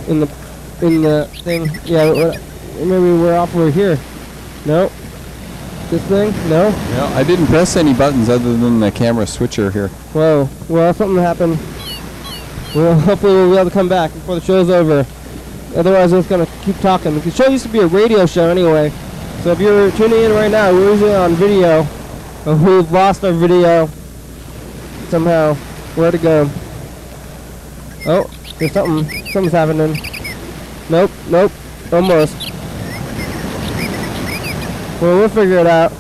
in the thing. Yeah, maybe we're off over here. No. This thing? No? No, I didn't press any buttons other than the camera switcher here. Whoa. Well, something happened. Well, hopefully we'll be able to come back before the show's over. Otherwise, we're just going to keep talking. The show used to be a radio show anyway. So if you're tuning in right now, we're usually on video. But we've lost our video somehow. Where'd it go? Oh, there's something. Something's happening. Nope. Almost. Well, we'll figure it out.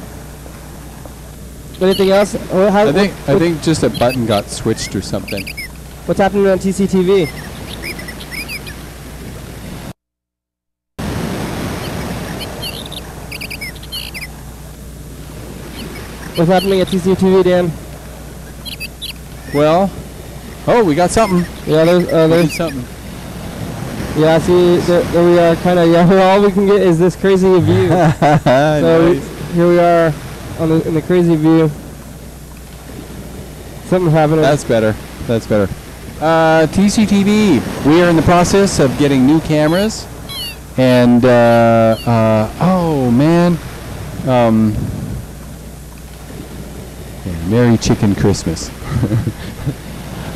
Anything else? I think just a button got switched or something. What's happening on TCTV? What's happening at TCTV, Dan? Well, we got something. Yeah, there's something. Yeah, see, there we are, kind of. Yeah, all we can get is this crazy view. So Nice. here we are in the crazy view. Something's happening. That's better. TCTV. We are in the process of getting new cameras, and oh man, Merry Chicken Christmas.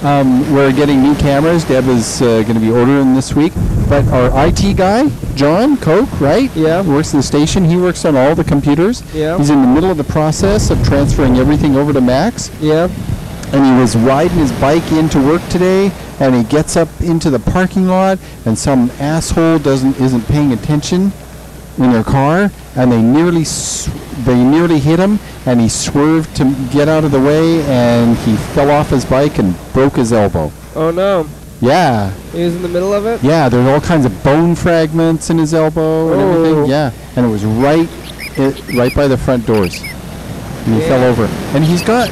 We're getting new cameras. Deb is going to be ordering this week. But our IT guy, John Koch, right? Yeah. Works at the station. He works on all the computers. Yeah. He's in the middle of the process of transferring everything over to Max. Yeah. And he was riding his bike into work today, and he gets up into the parking lot, and some asshole isn't paying attention in their car, and they nearly hit him, and he swerved to get out of the way, and he fell off his bike and broke his elbow. Oh no. Yeah. He was in the middle of it? Yeah, there's all kinds of bone fragments in his elbow and everything. Yeah, and it was right by the front doors. And he fell over. And he's got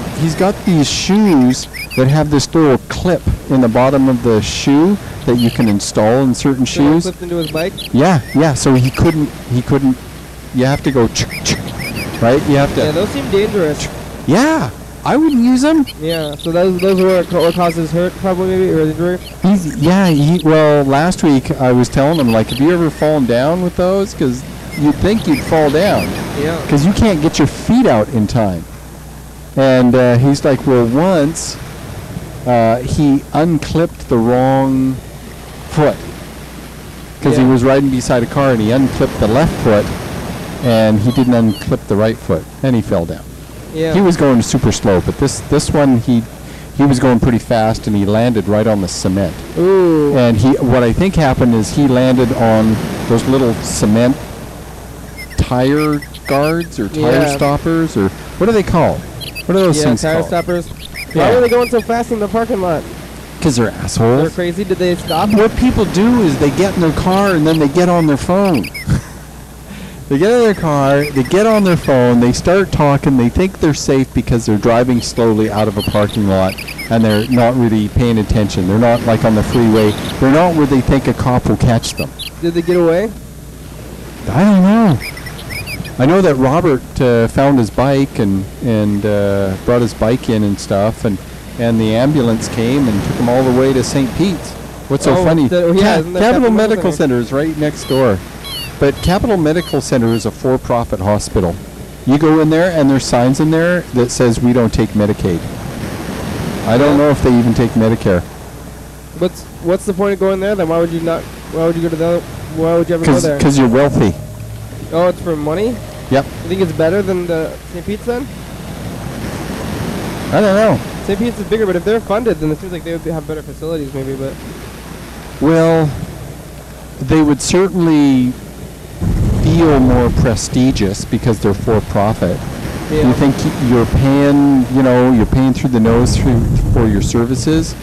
these shoes that have this little clip in the bottom of the shoe that you can install in certain shoes. Clipped into his bike? Yeah. So he couldn't. You have to go, right? You have to. Yeah, those seem dangerous. Yeah, I wouldn't use them. Yeah, so those are what causes hurt, probably, maybe, or injury. Well, last week I was telling him, like, have you ever fallen down with those? Because you'd think you'd fall down. Yeah. Because you can't get your feet out in time. And he's like, well, once he unclipped the wrong foot. Because he was riding beside a car and he unclipped the left foot and he didn't unclip the right foot and he fell down. Yeah. He was going super slow, but this one he was going pretty fast and he landed right on the cement. Ooh. And what I think happened is he landed on those little cement tire guards or tire stoppers, or what are they called? What are those things tire called? stoppers. Yeah. Why were they going so fast in the parking lot? Because they're assholes. They're crazy. Did they stop? What people do is they get in their car and then they get on their phone. They get in their car, they get on their phone, they start talking, they think they're safe because they're driving slowly out of a parking lot and they're not really paying attention. They're not like on the freeway. They're not where they think a cop will catch them. Did they get away? I don't know. I know that Robert found his bike and brought his bike in and stuff, and the ambulance came and took him all the way to St. Pete's. What's so funny? Capital Medical Center is right next door. But Capital Medical Center is a for-profit hospital. You go in there and there's signs in there that says we don't take Medicaid. I don't know if they even take Medicare. What's the point of going there then? Why would you not? Why would you go to the? Why would you ever go there? Because you're wealthy. Oh, it's for money? Yep. You think it's better than the St. Pete's then? I don't know. St. Pete's is bigger, but if they're funded, then it seems like they would have better facilities maybe, but... Well, they would certainly feel more prestigious because they're for-profit. Yeah. You think you're paying, you're paying through the nose for your services.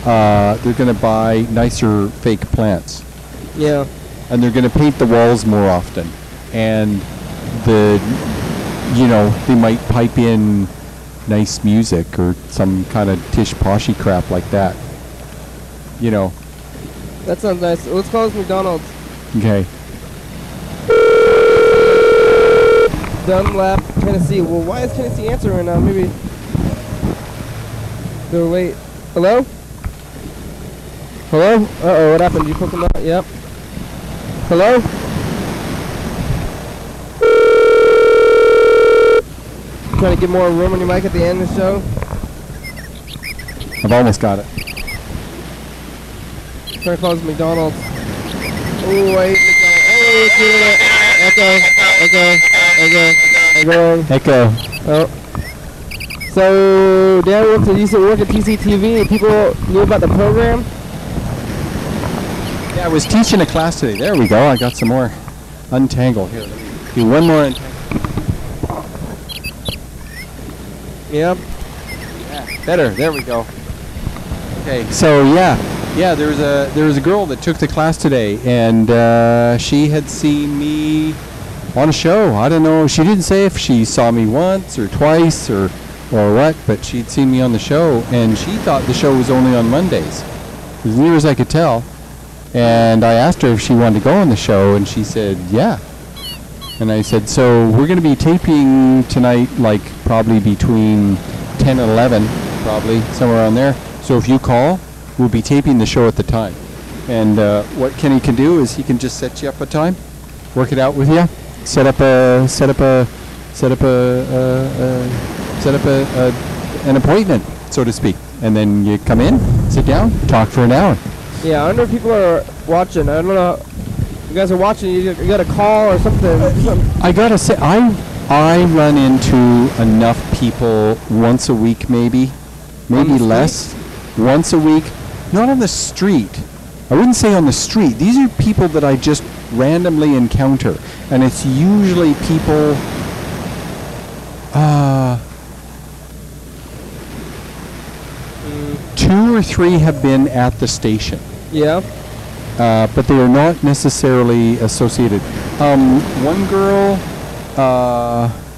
They're going to buy nicer fake plants. Yeah. And they're going to paint the walls more often. And they might pipe in nice music or some kind of tish-poshy crap like that. That sounds nice. Let's call this McDonald's. Okay. Dunlap, Tennessee. Well, why is Tennessee answering right now? Maybe they're late. Hello? Hello? Uh-oh, what happened? Did you put them out? Yep. Hello? Trying to get more room on your mic at the end of the show? I've almost got it. Trying to close McDonald's. Oh, wait, McDonald's. Oh, it's doing it. Echo. Oh. So, Dan used to work at TCTV. People knew about the program. Yeah, I was teaching a class today. There we go. I got some more untangle. Here, let me do one more untangle. Yep. Yeah, better. There we go. Okay. So there was a girl that took the class today, and she had seen me on a show. I don't know. She didn't say if she saw me once or twice or what, but she'd seen me on the show, and she thought the show was only on Mondays, as near as I could tell. And I asked her if she wanted to go on the show, and she said, yeah. And I said, so we're going to be taping tonight, like probably between 10 and 11, probably, somewhere around there. So if you call, we'll be taping the show at the time. And what Kenny can do is he can just set you up a time, work it out with you, set up an appointment, so to speak. And then you come in, sit down, talk for an hour. Yeah, I wonder if people are watching. I don't know. You guys are watching. You got a call or something. I gotta say, I run into enough people once a week, maybe less. Once a week, not on the street. I wouldn't say on the street. These are people that I just randomly encounter, and it's usually people. Two or three have been at the station. Yeah. But they are not necessarily associated. One girl,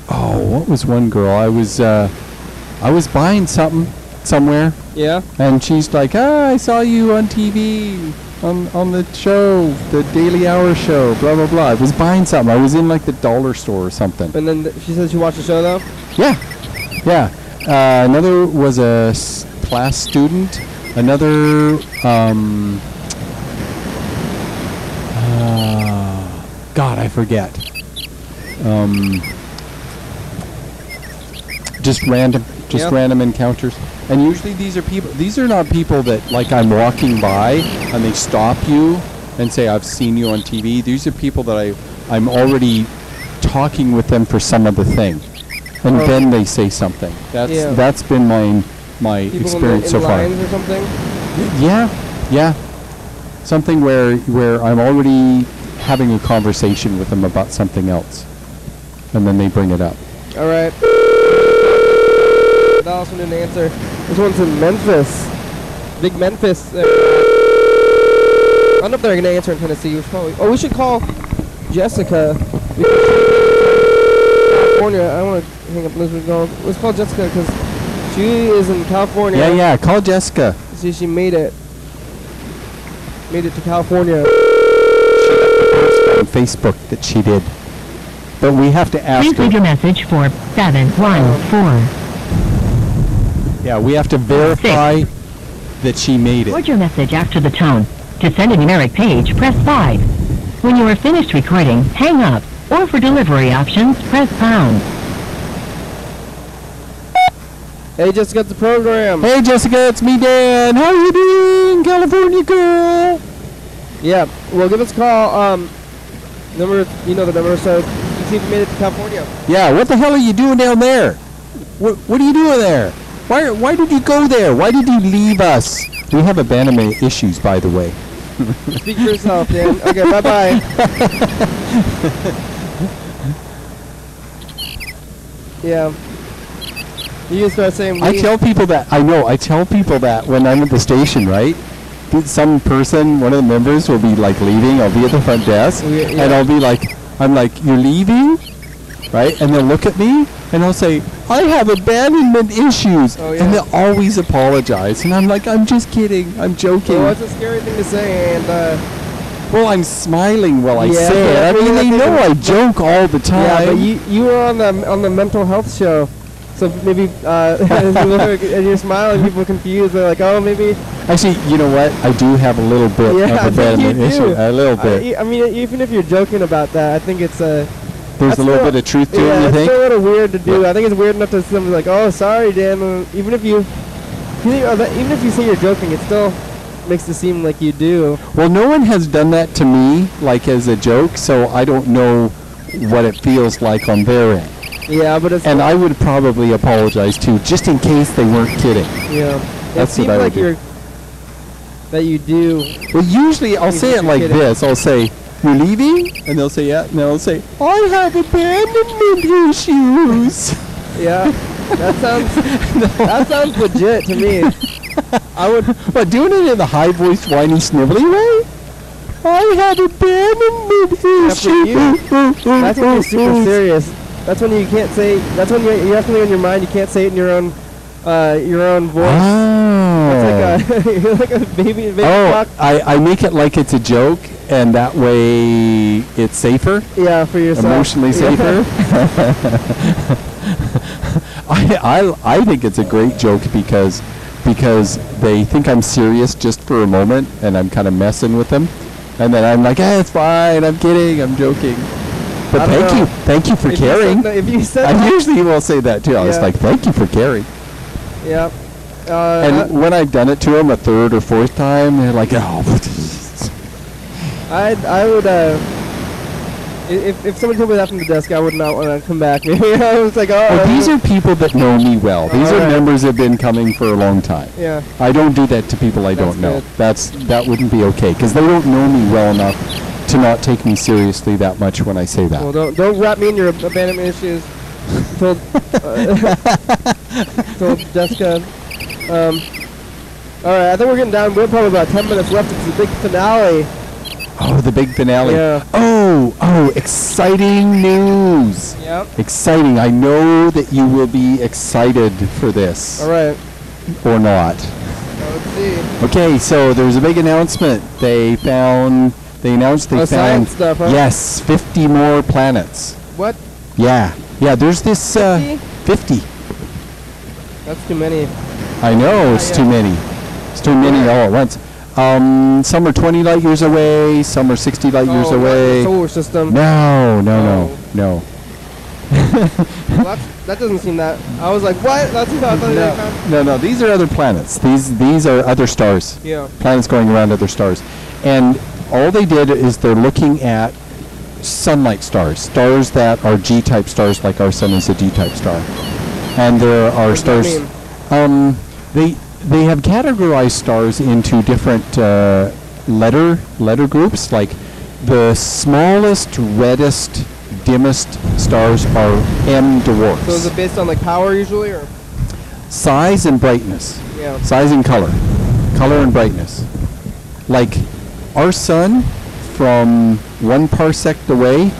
what was one girl? I was buying something somewhere. Yeah. And she's like, I saw you on TV, on the show, the Daily Hour show, blah, blah, blah. I was buying something. I was in like the dollar store or something. And then she said she watched the show though? Yeah. Another was a class student. Another, God, I forget. Just random encounters. And usually these are not people that, like, I'm walking by and they stop you and say, I've seen you on TV. These are people that I'm already talking with them for some other thing. And then they say something. That's been my people experience so far. Lines or something? Yeah. Something where I'm already having a conversation with them about something else. And then they bring it up. All right. Dallas didn't answer. This one's in Memphis. Big Memphis. I don't know if they're going to answer in Tennessee. We should call Jessica. California. I don't want to hang up and listen to go. Let's call Jessica because she is in California. Yeah. Call Jessica. See, she made it. Made it to California. On Facebook that she did. But we have to ask Please her. leave your message for 714. Yeah, we have to verify that she made it. Record your message after the tone. To send a numeric page, press 5. When you are finished recording, hang up. Or for delivery options, press pound. Hey, Jessica, it's the program. Hey, Jessica, it's me, Dan. How you doing, California girl? Yeah, well, give us a call. Number, you know the number, so you see if you made it to California. Yeah, what the hell are you doing down there? What are you doing there? Why did you go there? Why did you leave us? We have abandonment issues, by the way. Speak for yourself, Dan. Okay, bye-bye. Yeah. You can start saying I tell people that when I'm at the station, right? Some person, one of the members will be like leaving. I'll be at the front desk, and I'll be like, you're leaving? Right? And they'll look at me, and I'll say, I have abandonment issues. Oh, yeah. And they'll always apologize. And I'm like, I'm just kidding. I'm joking. Well, it's a scary thing to say, and well, I'm smiling while I yeah, say it. I mean, they know I joke all the time. Yeah, but you were on the mental health show, so maybe and you're smiling, people are confused. They're like, oh, maybe. Actually, you know what? I do have a little bit of abandonment issue. A little bit. I mean, even if you're joking about that, I think it's there's a little bit of truth to it, you think? It's still a little weird to do. Yeah. I think it's weird enough to somebody like, oh, sorry, Dan. Even if you say you're joking, it still makes it seem like you do. Well, no one has done that to me, like as a joke, so I don't know what it feels like on their end. Yeah, but it's... And I would probably apologize too, just in case they weren't kidding. Yeah. That's what I would do. That you do. Well, usually I'll say it like this. I'll say, you're leaving? And they'll say, yeah. And they'll say, I have abandonment issues. Yeah. That sounds legit to me. I would... But doing it in the high-voiced, whiny, snivelly way? I have abandonment issues. That's when you're super serious. That's when you can't say... That's when you have something in your mind, you can't say it in your own voice. Oh. It's like you're like a baby clock. I make it like it's a joke, and that way it's safer. Yeah, for yourself. Emotionally safer. I think it's a great joke because they think I'm serious just for a moment, and I'm kind of messing with them, and then I'm like, it's fine, I'm kidding, I'm joking. But thank you for caring. I usually will say that too. I was like, thank you for caring. Yeah. And when I've done it to them a third or fourth time, they're like, oh. I would if somebody told me that from the desk, I would not want to come back. I was like, well, these are people that know me well. These are members that have been coming for a long time. Yeah. I don't do that to people I don't know. That wouldn't be okay because they don't know me well enough to not take me seriously that much when I say that. Well, don't wrap me in your abandonment issues. Told Jessica. All right, I think we're getting down. We're probably about 10 minutes left. It's the big finale. Oh, the big finale. Yeah. Oh, exciting news. Yep. Exciting. I know that you will be excited for this. All right. Or not. Let's see. Okay, so there's a big announcement. They announced they found science stuff, huh? Yes, 50 more planets. What? Yeah, there's this 50. That's too many. I know, it's too many. It's too many all at once. Some are 20 light years away, some are 60 light years away. The solar system. No. Well, that doesn't seem that. I was like, what? That's what I thought they found. No, these are other planets. These are other stars. Yeah. Planets going around other stars. And all they did is they're looking at sunlight stars that are G-type stars, like our sun is a G-type star. And there are stars. They have categorized stars into different letter groups. Like the smallest, reddest, dimmest stars are M dwarfs. So is it based on like power usually, or size and brightness? Yeah. Size and color and brightness. Like our sun from 1 parsec away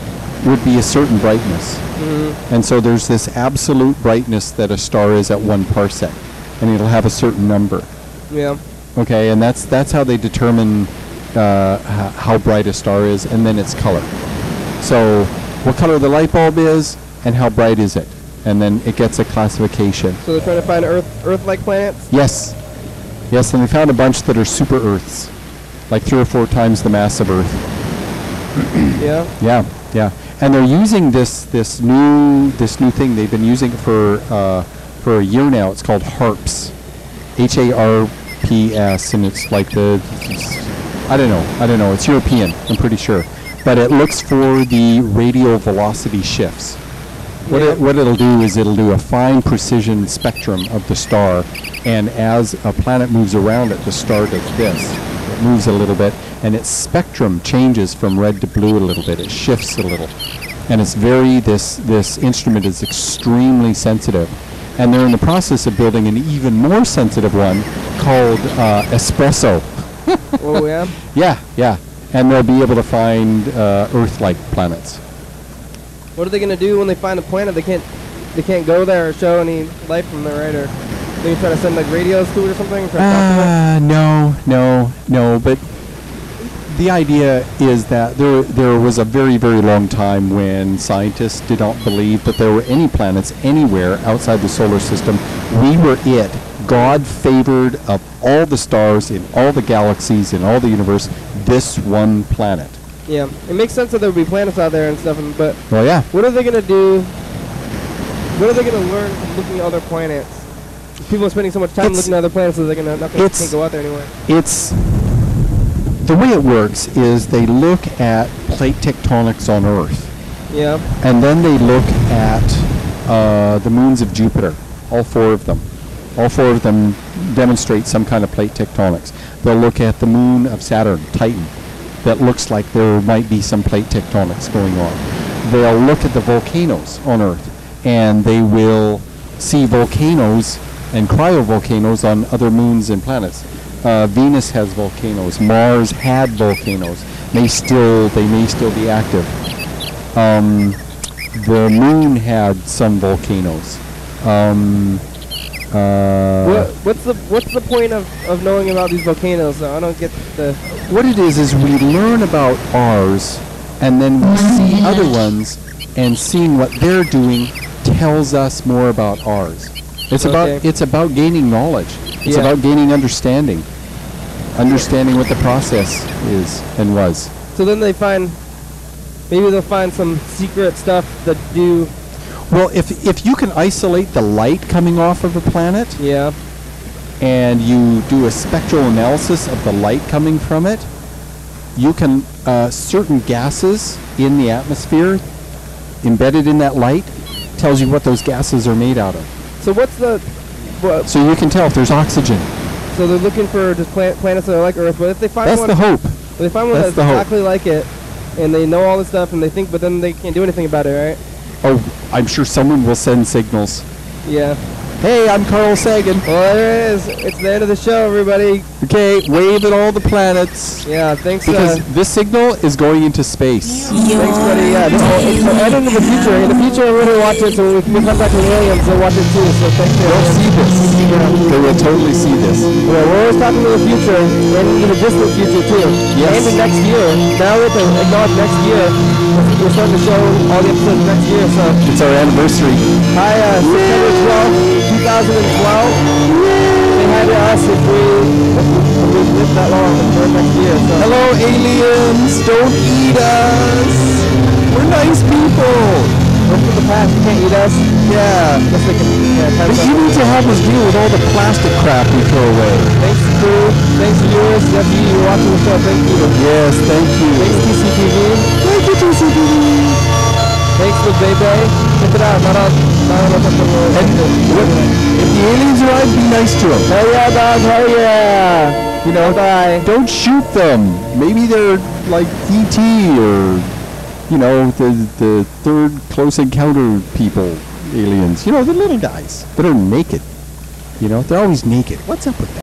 would be a certain brightness. Mm-hmm. And so there's this absolute brightness that a star is at 1 parsec, and it'll have a certain number. Yeah. Okay, and that's how they determine how bright a star is, and then its color. So what color the light bulb is, and how bright is it, and then it gets a classification. So they're trying to find Earth-like planets? Yes. Yes, and they found a bunch that are super Earths, like 3 or 4 times the mass of Earth. Yeah. Yeah, yeah. And they're using this new thing. They've been using it for a year now. It's called HARPS, HARPS, and it's like I don't know. It's European, I'm pretty sure, but it looks for the radial velocity shifts. What it'll do is it'll do a fine precision spectrum of the star, and as a planet moves around it, the star does this. It moves a little bit, and its spectrum changes from red to blue a little bit. It shifts a little, and it's this instrument is extremely sensitive, and they're in the process of building an even more sensitive one called Espresso. Oh yeah. Yeah, and they'll be able to find Earth-like planets. What are they gonna do when they find a planet? They can't go there or show any life from there, right? Or they try to send like radios to it or something? No. But the idea is that there was a very, very long time when scientists did not believe that there were any planets anywhere outside the solar system. We were it. God favored of all the stars in all the galaxies in all the universe, this one planet. Yeah, it makes sense that there would be planets out there and stuff, but well, yeah. What are they gonna do? What are they gonna learn from looking at other planets? People are spending so much time looking at other planets, so they're can't go out there anymore. It's the way it works is they look at plate tectonics on Earth. Yeah. And then they look at the moons of Jupiter, all 4 of them. All 4 of them demonstrate some kind of plate tectonics. They'll look at the moon of Saturn, Titan, that looks like there might be some plate tectonics going on. They'll look at the volcanoes on Earth, and they will see volcanoes and cryovolcanoes on other moons and planets. Venus has volcanoes. Mars had volcanoes. They may still be active. The moon had some volcanoes. What's the point of knowing about these volcanoes? Though? I don't get the. What it is we learn about ours, and then we see other ones, and seeing what they're doing tells us more about ours. It's about gaining knowledge. It's about gaining understanding what the process is and was. So then maybe they'll find some secret stuff that do. Well, if you can isolate the light coming off of a planet, yeah, and you do a spectral analysis of the light coming from it, you can certain gases in the atmosphere embedded in that light tells you what those gases are made out of. So so you can tell if there's oxygen. So they're looking for just planets that are like Earth, but if they find one, that's the hope. If they find one that's exactly like it, and they know all this stuff, and they think, but then they can't do anything about it, right? Oh, I'm sure someone will send signals. Yeah. Hey, I'm Carl Sagan. Well, there it is. It's the end of the show, everybody. Okay, wave at all the planets. Yeah, thanks. Because this signal is going into space. Thanks, buddy. Yeah, it's the end of the future. In the future, we're going to watch it, so if we come back to aliens, they'll watch it too. So thanks. They'll see this. Yeah. They will totally see this. Yeah, we're always talking to the future, and in the distant future too. Yes. And the next year. Now we have to acknowledge next year. We're starting to show all the episodes next year. So it's our anniversary. Hi, September 12th. 2012. They had us if we lived that long for next year. So. Hello, aliens! Don't eat us! We're nice people! We're from the past. You can't eat us. Yeah. Guess they can. But you need to help us deal with all the plastic crap we throw away. Thanks, crew. Thanks, viewers. That's you watching the show. Thank you. Yes, thank you. Thanks, TCTV. Thank you, TCTV. Thanks for Bebe. Check it out. If the aliens arrive, be nice to them. Hell yeah, dog. Hell yeah. You know, don't shoot them. Maybe they're like E.T. or, you know, the third Close Encounter people, aliens. You know, the little guys that are naked. You know, they're always naked. What's up with that?